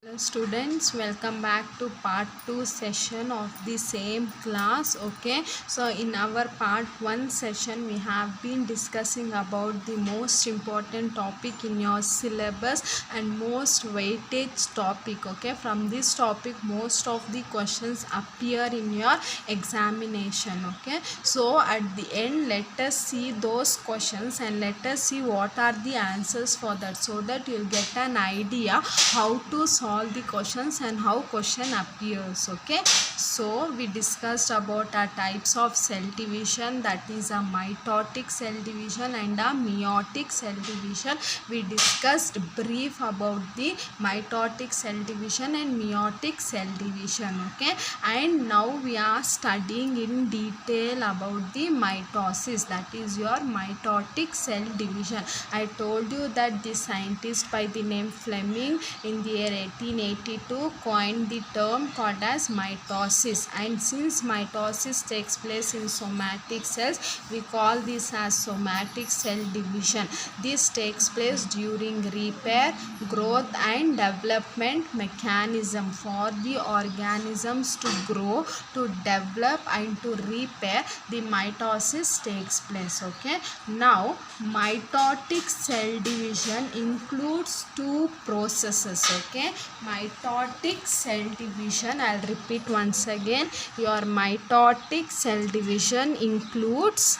Hello students, welcome back to part 2 session of the same class. Okay, so in our part 1 session we have been discussing about the most important topic in your syllabus and most weightage topic. Okay, from this topic most of the questions appear in your examination. Okay, so at the end let us see those questions and let us see what are the answers for that, so that you'll get an idea how to solve the questions and how question appears. Okay, so we discussed about our types of cell division, that is a mitotic cell division and a meiotic cell division. We discussed brief about the mitotic cell division and meiotic cell division. Okay, and now we are studying in detail about the mitosis, that is your mitotic cell division. I told you that the scientist by the name Fleming in the year 1882 coined the term called as mitosis, and since mitosis takes place in somatic cells, we call this as somatic cell division. This takes place during repair, growth and development mechanism. For the organisms to grow, to develop and to repair, the mitosis takes place. Okay, now mitotic cell division includes two processes. Okay, mitotic cell division, I'll repeat once again, your mitotic cell division includes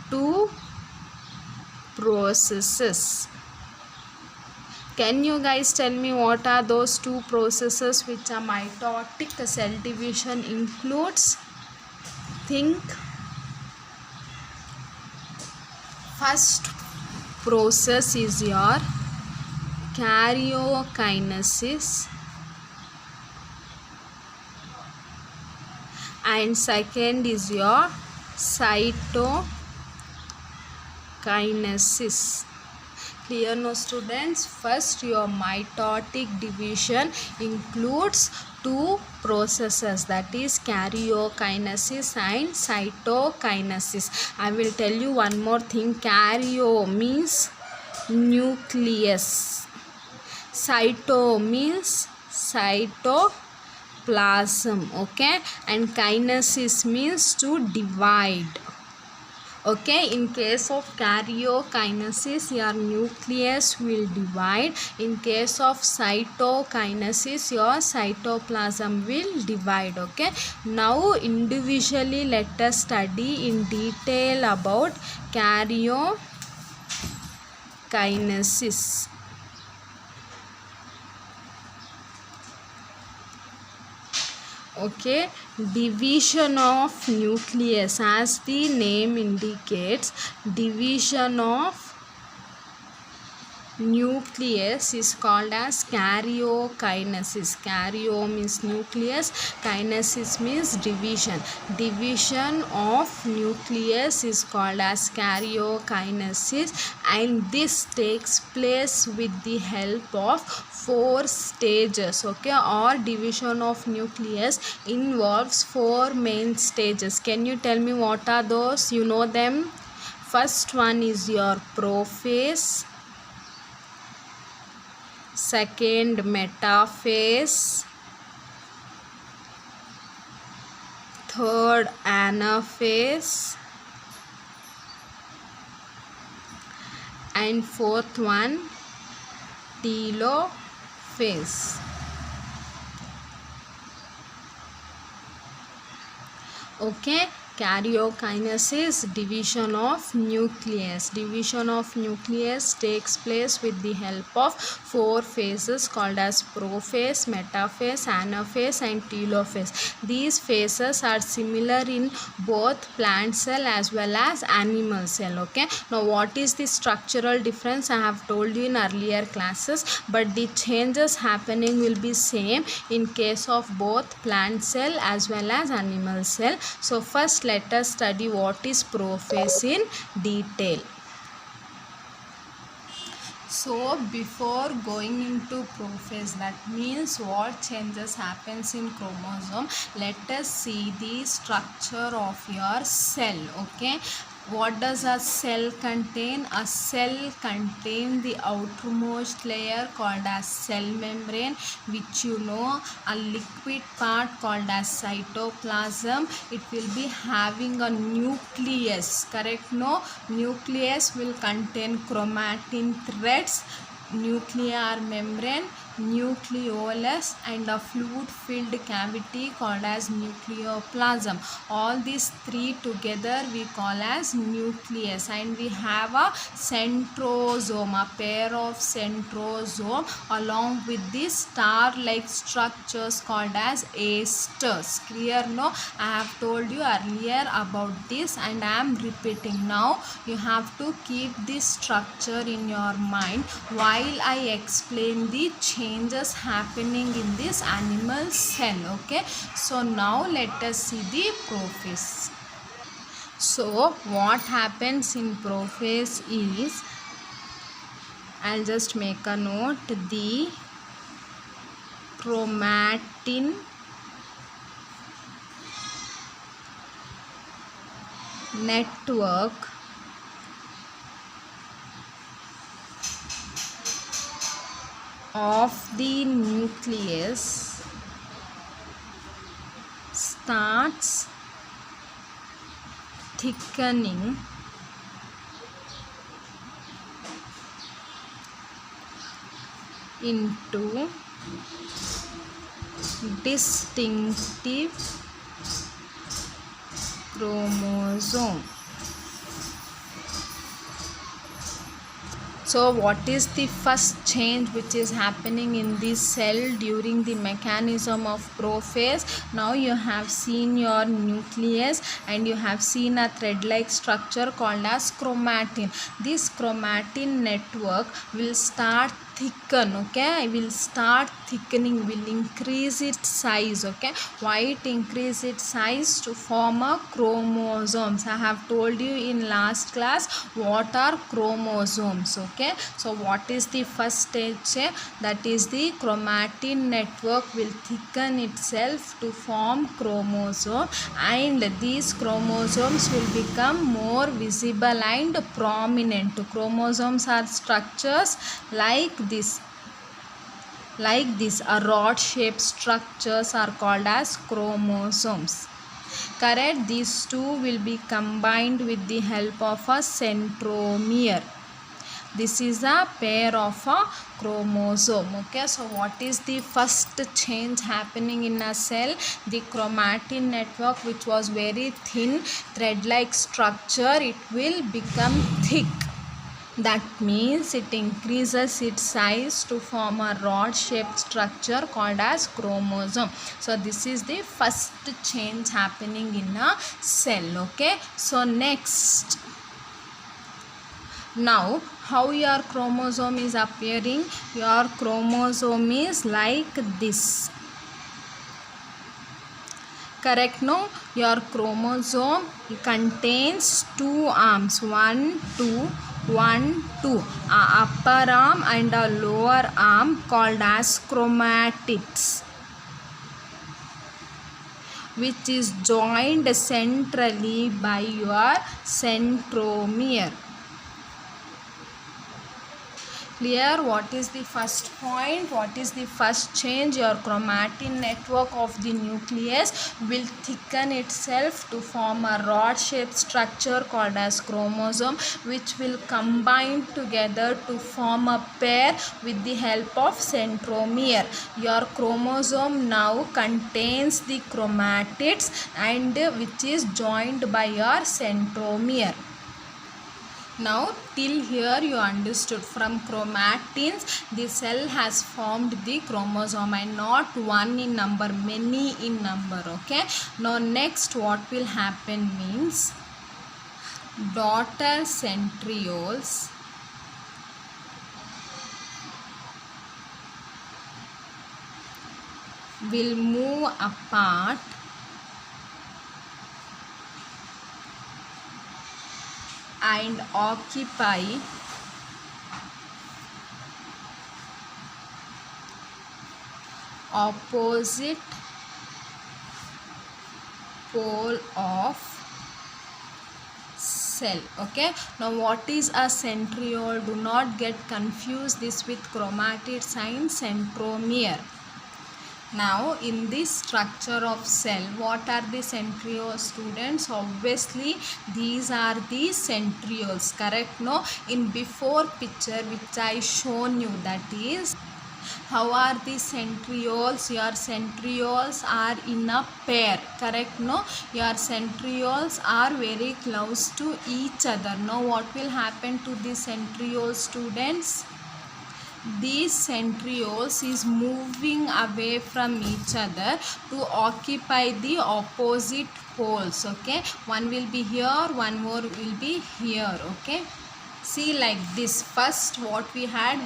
two processes. Can you guys tell me what are those two processes which a mitotic cell division includes? Think. First process is your karyokinesis and second is your cytokinesis. Clear, no students? First, your mitotic division includes two processes, that is karyokinesis and cytokinesis. I will tell you one more thing. Karyo means nucleus, cyto means cytoplasm. Okay, and kinesis means to divide. Okay, in case of karyokinesis, your nucleus will divide. In case of cytokinesis, your cytoplasm will divide. Okay, now individually let us study in detail about karyokinesis. Okay, division of nucleus, as the name indicates, division of nucleus is called as karyokinesis. Karyo means nucleus, kinesis means division. Division of nucleus is called as karyokinesis, and this takes place with the help of four stages. Okay, or division of nucleus involves four main stages. Can you tell me what are those? You know them. First one is your prophase, second metaphase, third anaphase, and fourth one telophase. Okay, karyokinesis, division of nucleus. Division of nucleus takes place with the help of four phases called as prophase, metaphase, anaphase and telophase. These phases are similar in both plant cell as well as animal cell. Okay, now what is the structural difference? I have told you in earlier classes, but the changes happening will be same in case of both plant cell as well as animal cell. So first let us study what is prophase in detail. So before going into prophase, that means what changes happens in chromosome, let us see the structure of your cell. Okay, What does a cell contain? A cell contains the outermost layer called as cell membrane, which you know, a liquid part called as cytoplasm. It will be having a nucleus, correct? No, nucleus will contain chromatin threads, nuclear membrane, nucleolus, and a fluid filled cavity called as nucleoplasm. All these three together we call as nucleus, and we have a centrosome, a pair of centrosome along with these star like structures called as asters. Clear? No, I have told you earlier about this and I am repeating now. You have to keep this structure in your mind while I explain the changes happening in this animal cell. Okay, so now let us see the prophase. So what happens in prophase is, I'll just make a note, the chromatin network of the nucleus starts thickening into distinctive chromosome. So what is the first change which is happening in this cell during the mechanism of prophase? Now you have seen your nucleus and you have seen a thread-like structure called as chromatin. This chromatin network will start thicken. Okay, will start thickening, will increase its size. Okay, why it increase its size? To form a chromosomes. I have told you in last class what are chromosomes. Okay, so what is the first stage? That is the chromatin network will thicken itself to form chromosome, and these chromosomes will become more visible and prominent. Chromosomes are structures like this, a rod shaped structures are called as chromosomes. Correct? These two will be combined with the help of a centromere. This is a pair of a chromosome. Okay, so what is the first change happening in a cell? The chromatin network, which was very thin thread like structure, it will become thick. That means it increases its size to form a rod shaped structure called as chromosome. So this is the first change happening in a cell. Okay, so next, now how your chromosome is appearing? Your chromosome is like this. Correct? No, your chromosome contains two arms, 1 2 1 2, a upper arm and a lower arm called as chromatids, which is joined centrally by your centromere. Clear? What is the first point? What is the first change? Your chromatin network of the nucleus will thicken itself to form a rod shaped structure called as chromosome, which will combine together to form a pair with the help of centromere. Your chromosome now contains the chromatids and which is joined by your centromere. Now till here you understood, from chromatins the cell has formed the chromosome, and not one in number, many in number. Okay, now next what will happen means, daughter centrioles will move apart and occupy opposite pole of cell. Okay, now what is a centriole? Do not get confused this with chromatids and centromere. Now in this structure of cell, what are the centrioles, students? Obviously these are the centrioles, correct? No, in before picture which I shown you, that is how are the centrioles? Your centrioles are in a pair, correct? No, your centrioles are very close to each other. Now what will happen to the centrioles, students? These centrioles is moving away from each other to occupy the opposite poles. Okay, one will be here, one more will be here. Okay, see like this. First what we had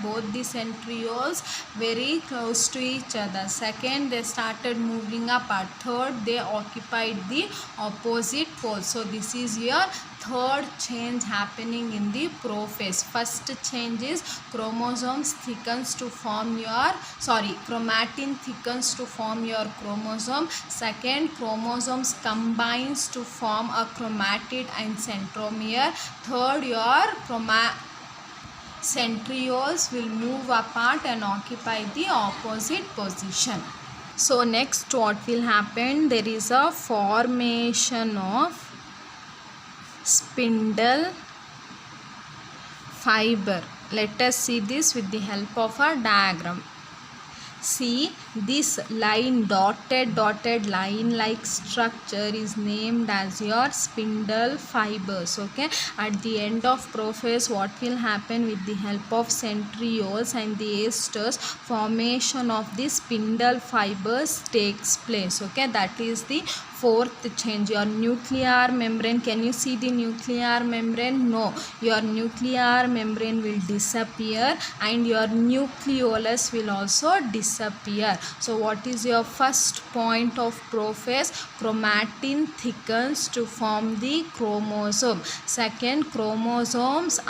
both the centrioles very close to each other. Second, they started moving apart. Third, they occupied the opposite poles. So this is your third change happening in the prophase. First change is chromosomes thickens to form your chromatin thickens to form your chromosome. Second, chromosomes combines to form a chromatid and centromere. Third, your centrioles will move apart and occupy the opposite position. So next what will happen? There is a formation of spindle fiber. Let us see this with the help of a diagram. See, this line, dotted line like structure is named as your spindle fibers. Okay, at the end of prophase, what will happen? With the help of centrioles and the esters, formation of the spindle fibers takes place. Okay, that is the fourth change. Your nuclear membrane, can you see the nuclear membrane? No, your nuclear membrane will disappear and your nucleolus will also disappear. So what is your first point of prophase? Chromatin thickens to form the chromosome. Second, chromosomes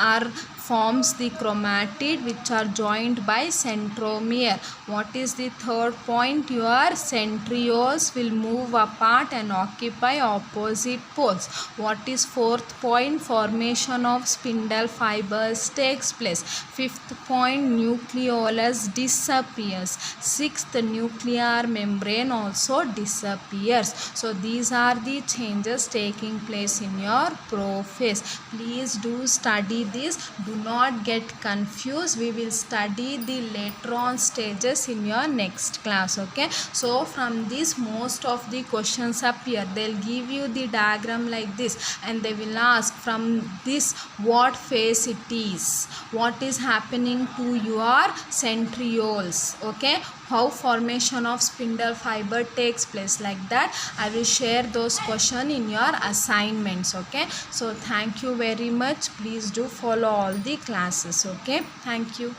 forms the chromatid which are joined by centromere. What is the third point? Your centrioles will move apart and occupy opposite poles. What is fourth point? Formation of spindle fibers takes place. Fifth point, nucleolus disappears. Sixth, nuclear membrane also disappears. So these are the changes taking place in your prophase. Please do study this. Do not get confused. We will study the later on stages in your next class. Okay, so from this most of the questions appear. They'll give you the diagram like this and they will ask from this what phase it is, what is happening to your centrioles. Okay, how formation of spindle fiber takes place, like that. I will share those questions in your assignments. Okay, so thank you very much. Please do follow all the classes. Okay, thank you.